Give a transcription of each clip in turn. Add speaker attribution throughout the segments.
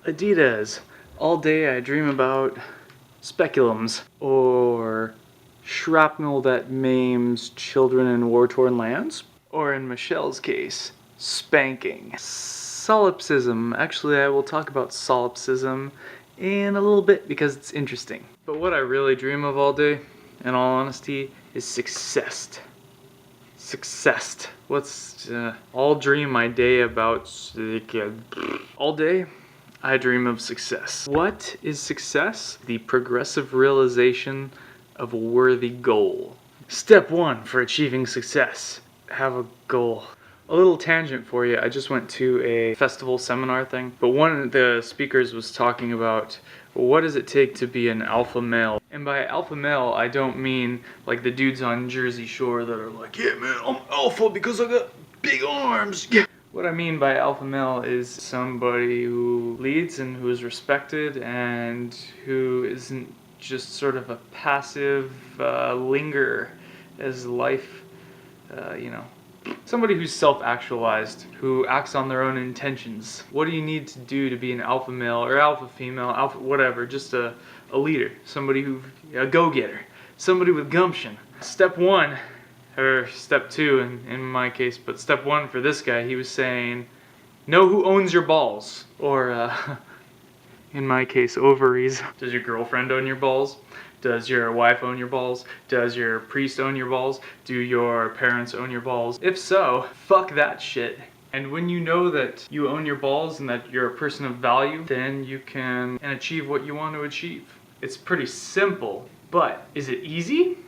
Speaker 1: Adidas. All day I dream about speculums or shrapnel that maims children in war-torn lands. Or in Michelle's case, spanking. Solipsism. Actually, I will talk about solipsism in a little bit because it's interesting. But what I really dream of all day, in all honesty, is success. Success. I'll dream my day about all day. I dream of success. What is success? The progressive realization of a worthy goal. Step one for achieving success: have a goal. A little tangent for you. I just went to a festival seminar thing, but one of the speakers was talking about what does it take to be an alpha male. And by alpha male, I don't mean like the dudes on Jersey Shore that are like, yeah man, I'm alpha because I got big arms. Yeah. What I mean by alpha male is somebody who leads and who is respected and who isn't just sort of a passive lingerer as life, somebody who's self-actualized, who acts on their own intentions. What do you need to do to be an alpha male or alpha female, alpha whatever, just a leader, a go-getter, somebody with gumption. Step one, or step two in my case, but step one for this guy, he was saying, know who owns your balls, or in my case, ovaries. Does your girlfriend own your balls? Does your wife own your balls? Does your priest own your balls? Do your parents own your balls? If so, fuck that shit. And when you know that you own your balls and that you're a person of value, then you can achieve what you want to achieve. It's pretty simple, but is it easy?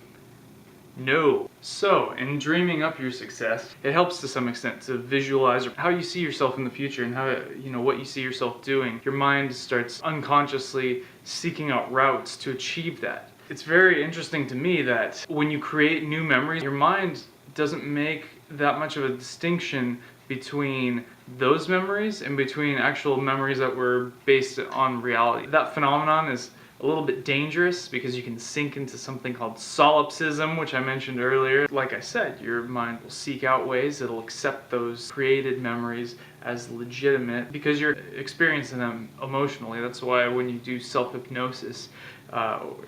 Speaker 1: No. So, in dreaming up your success, it helps to some extent to visualize how you see yourself in the future and how, what you see yourself doing. Your mind starts unconsciously seeking out routes to achieve that. It's very interesting to me that when you create new memories, your mind doesn't make that much of a distinction between those memories and between actual memories that were based on reality. That phenomenon is a little bit dangerous because you can sink into something called solipsism, which I mentioned earlier. Like I said, your mind will seek out ways that'll accept those created memories as legitimate because you're experiencing them emotionally. That's why when you do self-hypnosis,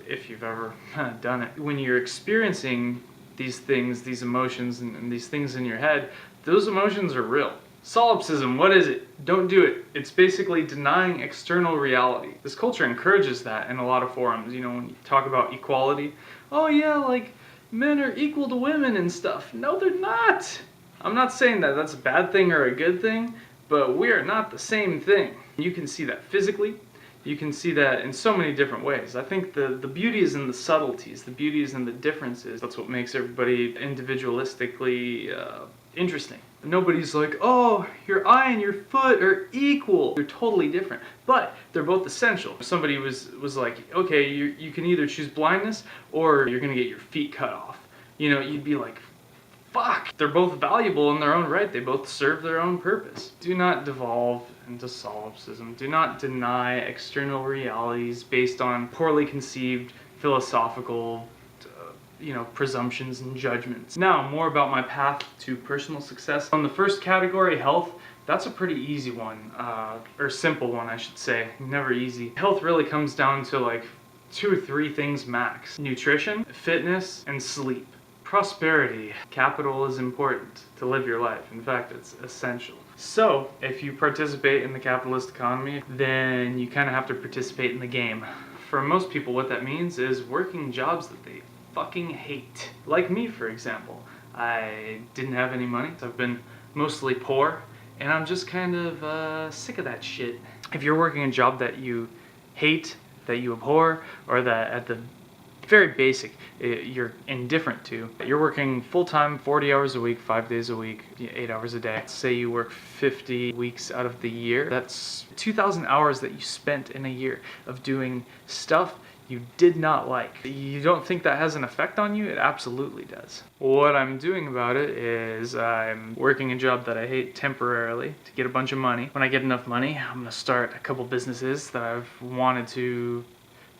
Speaker 1: if you've ever done it, when you're experiencing these things, these emotions, and these things in your head, those emotions are real. Solipsism, what is it? Don't do it. It's basically denying external reality. This culture encourages that in a lot of forums. When you talk about equality, oh yeah, like men are equal to women and stuff. No, they're not. I'm not saying that that's a bad thing or a good thing, but we are not the same thing. You can see that physically. You can see that in so many different ways. I think the beauty is in the subtleties. The beauty is in the differences. That's what makes everybody individualistically interesting. Nobody's like, oh, your eye and your foot are equal. They're totally different, but they're both essential. If somebody was like, okay, you can either choose blindness or you're gonna get your feet cut off. You'd be like, fuck. They're both valuable in their own right. They both serve their own purpose. Do not devolve into solipsism. Do not deny external realities based on poorly conceived philosophical presumptions and judgments. Now, more about my path to personal success. On the first category, health, that's a pretty easy one, or simple one, I should say. Never easy. Health really comes down to like 2 or 3 things max: nutrition, fitness, and sleep. Prosperity, capital is important to live your life. In fact, it's essential. So, if you participate in the capitalist economy, then you kind of have to participate in the game. For most people, what that means is working jobs that they fucking hate. Like me, for example. I didn't have any money. I've been mostly poor, and I'm just kind of sick of that shit. If you're working a job that you hate, that you abhor, or that at the very basic you're indifferent to, you're working full-time, 40 hours a week, 5 days a week, 8 hours a day. Say you work 50 weeks out of the year. That's 2,000 hours that you spent in a year of doing stuff you did not like. You don't think that has an effect on you? It absolutely does. What I'm doing about it is I'm working a job that I hate temporarily to get a bunch of money. When I get enough money, I'm gonna start a couple businesses that I've wanted to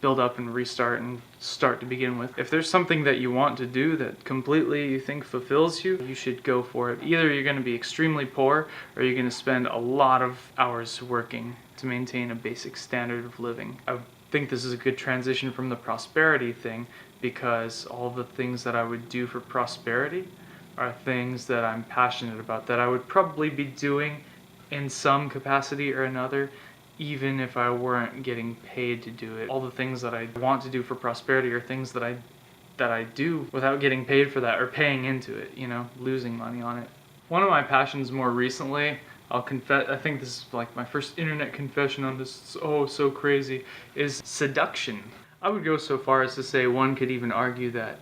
Speaker 1: build up and restart and start to begin with. If there's something that you want to do that completely you think fulfills you, you should go for it. Either you're going to be extremely poor or you're going to spend a lot of hours working to maintain a basic standard of living. I think this is a good transition from the prosperity thing, because all the things that I would do for prosperity are things that I'm passionate about, that I would probably be doing in some capacity or another, even if I weren't getting paid to do it. All the things that I want to do for prosperity are things that I do without getting paid for that or paying into it, you know, losing money on it. One of my passions more recently, I'll confess, I think this is like my first internet confession on this, so crazy, is seduction. I would go so far as to say one could even argue that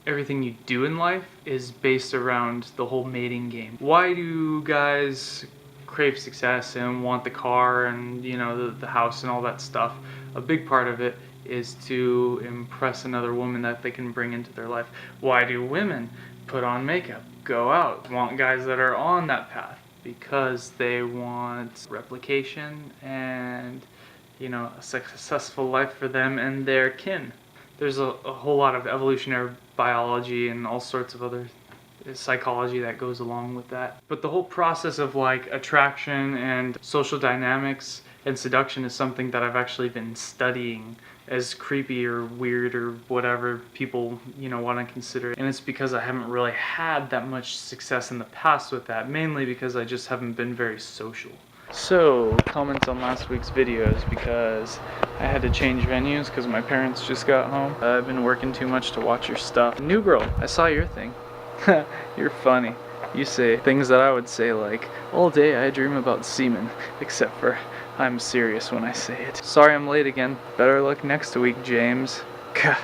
Speaker 1: everything you do in life is based around the whole mating game. Why do guys crave success and want the car and, you know, the house and all that stuff? A big part of it is to impress another woman that they can bring into their life. Why do women put on makeup, go out, want guys that are on that path? Because they want replication and, you know, a successful life for them and their kin. There's a whole lot of evolutionary biology and all sorts of other psychology that goes along with that. But the whole process of like attraction and social dynamics and seduction is something that I've actually been studying, as creepy or weird or whatever people, you know, want to consider it. And it's because I haven't really had that much success in the past with that, mainly because I just haven't been very social. So, comments on last week's videos, because I had to change venues because my parents just got home. I've been working too much to watch your stuff. New girl, I saw your thing. You're funny. You say things that I would say, like, all day I dream about semen, except for I'm serious when I say it. Sorry I'm late again. Better luck next week, James. Gah.